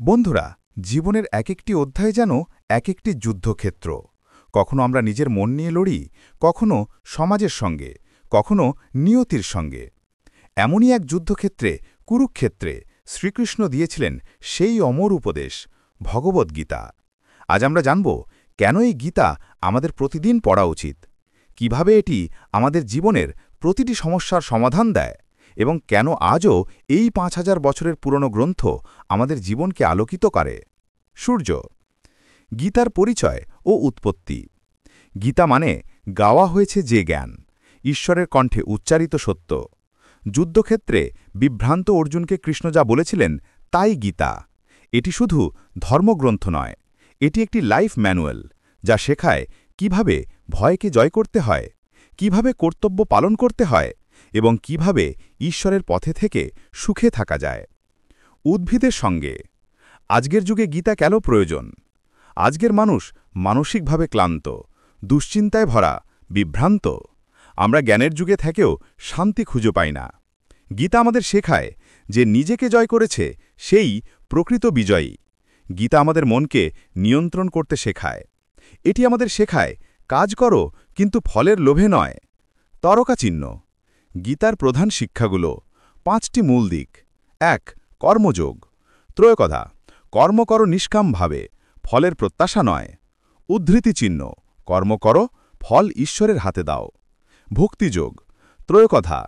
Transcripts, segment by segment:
বন্ধুরা, জীবনের এক একটি অধ্যায় যেন এক একটি যুদ্ধক্ষেত্র। কখনো আমরা নিজের মন নিয়ে লড়ি, কখনো সমাজের সঙ্গে, কখনো নিয়তির সঙ্গে। এমনই এক যুদ্ধক্ষেত্রে, কুরুক্ষেত্রে, শ্রীকৃষ্ণ দিয়েছিলেন সেই অমর উপদেশ, ভগবদ্গীতা। আজ আমরা জানব কেন এই গীতা আমাদের প্রতিদিন পড়া উচিত, কিভাবে এটি আমাদের জীবনের প্রতিটি সমস্যার সমাধান দেয়, এবং কেন আজও এই ৫,০০০ বছরের পুরনো গ্রন্থ আমাদের জীবনকে আলোকিত করে। সূর্য। গীতার পরিচয় ও উৎপত্তি। গীতা মানে গাওয়া হয়েছে যে জ্ঞান, ঈশ্বরের কণ্ঠে উচ্চারিত সত্য। যুদ্ধক্ষেত্রে বিভ্রান্ত অর্জুনকে কৃষ্ণ যা বলেছিলেন তাই গীতা। এটি শুধু ধর্মগ্রন্থ নয়, এটি একটি লাইফ ম্যানুয়াল, যা শেখায় কিভাবে ভয়কে জয় করতে হয়, কিভাবে কর্তব্য পালন করতে হয়, এবং কিভাবে ঈশ্বরের পথে থেকে সুখে থাকা যায়। উদ্ভিদের সঙ্গে। আজকের যুগে গীতা কেন প্রয়োজন? আজকের মানুষ মানসিকভাবে ক্লান্ত, দুশ্চিন্তায় ভরা, বিভ্রান্ত। আমরা জ্ঞানের যুগে থেকেও শান্তি খুঁজে পাই না। গীতা আমাদের শেখায় যে নিজেকে জয় করেছে সেই প্রকৃত বিজয়ী। গীতা আমাদের মনকে নিয়ন্ত্রণ করতে শেখায়। এটি আমাদের শেখায় কাজ করো, কিন্তু ফলের লোভে নয়। তরকা চিহ্ন। গীতার প্রধান শিক্ষাগুলো ৫টি মূল দিক। ১. কর্মযোগ। ত্রয়োকথা, কর্ম করো নিষ্কামভাবে, ফলের প্রত্যাশা নয়। উদ্ধৃতি চিহ্ন, কর্ম করো, ফল ঈশ্বরের হাতে দাও। ভক্তিযোগ। ত্রয়োকথা,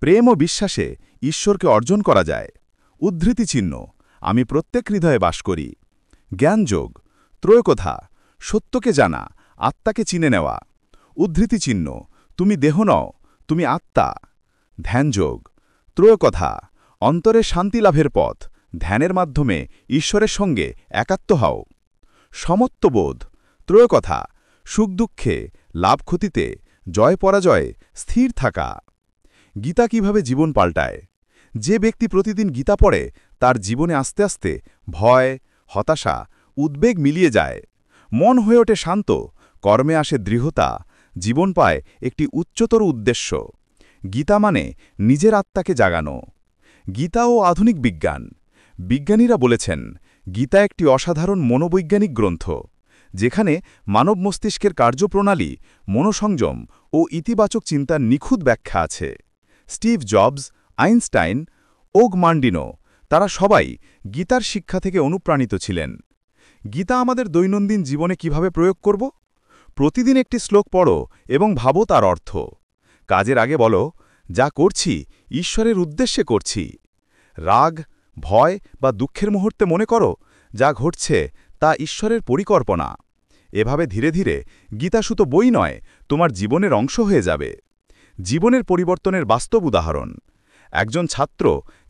প্রেম ও বিশ্বাসে ঈশ্বরকে অর্জন করা যায়। উদ্ধৃতি চিহ্ন, আমি প্রত্যেক হৃদয়ে বাস করি। জ্ঞানযোগ। ত্রয়োকথা, সত্যকে জানা, আত্মাকে চিনে নেওয়া। উদ্ধৃতি চিহ্ন, তুমি দেহ নও, তুমি আত্মা। ধ্যানযোগ। ত্রয়োকথা, অন্তরে শান্তি লাভের পথ, ধ্যানের মাধ্যমে ঈশ্বরের সঙ্গে একাত্ম হও। সমত্ববোধ। ত্রয়োকথা, সুখ দুঃখে, লাভ ক্ষতিতে, জয় পরাজয়ে স্থির থাকা। গীতা কিভাবে জীবন পাল্টায়? যে ব্যক্তি প্রতিদিন গীতা পড়ে তার জীবনে আস্তে আস্তে ভয়, হতাশা, উদ্বেগ মিলিয়ে যায়। মন হয়ে ওঠে শান্ত, কর্মে আসে দৃঢ়তা, জীবন পায় একটি উচ্চতর উদ্দেশ্য। গীতা মানে নিজের আত্মাকে জাগানো। গীতা ও আধুনিক বিজ্ঞান। বিজ্ঞানীরা বলেছেন গীতা একটি অসাধারণ মনোবৈজ্ঞানিক গ্রন্থ, যেখানে মানব মস্তিষ্কের কার্যপ্রণালী, মনোসংযম ও ইতিবাচক চিন্তার নিখুঁত ব্যাখ্যা আছে। স্টিভ জবস, আইনস্টাইন, ওগ মান্ডিনো, তারা সবাই গীতার শিক্ষা থেকে অনুপ্রাণিত ছিলেন। গীতা আমাদের দৈনন্দিন জীবনে কিভাবে প্রয়োগ করব? প্রতিদিন একটি শ্লোক পড়ো এবং ভাবো তার অর্থ। কাজের আগে বলো, যা করছি ঈশ্বরের উদ্দেশ্যে করছি। রাগ, ভয় বা দুঃখের মুহূর্তে মনে করো, যা ঘটছে তা ঈশ্বরের পরিকল্পনা। এভাবে ধীরে ধীরে গীতা শুধু বই নয়, তোমার জীবনের অংশ হয়ে যাবে। জীবনের পরিবর্তনের বাস্তব উদাহরণ। একজন ছাত্র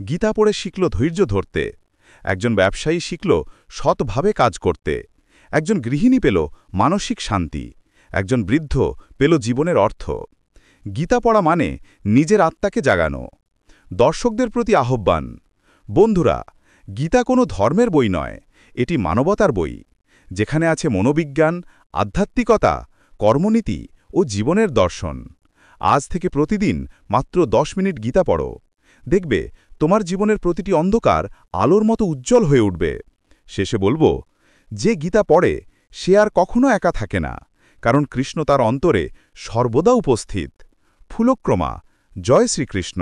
গীতা পড়ে শিখল ধৈর্য ধরতে। একজন ব্যবসায়ী শিখল সৎভাবে কাজ করতে। একজন গৃহিণী পেল মানসিক শান্তি। একজন বৃদ্ধ পেল জীবনের অর্থ। গীতা পড়া মানে নিজের আত্মাকে জাগানো। দর্শকদের প্রতি আহ্বান। বন্ধুরা, গীতা কোনো ধর্মের বই নয়, এটি মানবতার বই, যেখানে আছে মনোবিজ্ঞান, আধ্যাত্মিকতা, কর্মনীতি ও জীবনের দর্শন। আজ থেকে প্রতিদিন মাত্র ১০ মিনিট গীতা পড়ো। দেখবে তোমার জীবনের প্রতিটি অন্ধকার আলোর মতো উজ্জ্বল হয়ে উঠবে। শেষে বলবো, যে গীতা পড়ে সে আর কখনো একা থাকে না, কারণ কৃষ্ণ তার অন্তরে সর্বদা উপস্থিত। ফুলক্রমা। জয় শ্রীকৃষ্ণ।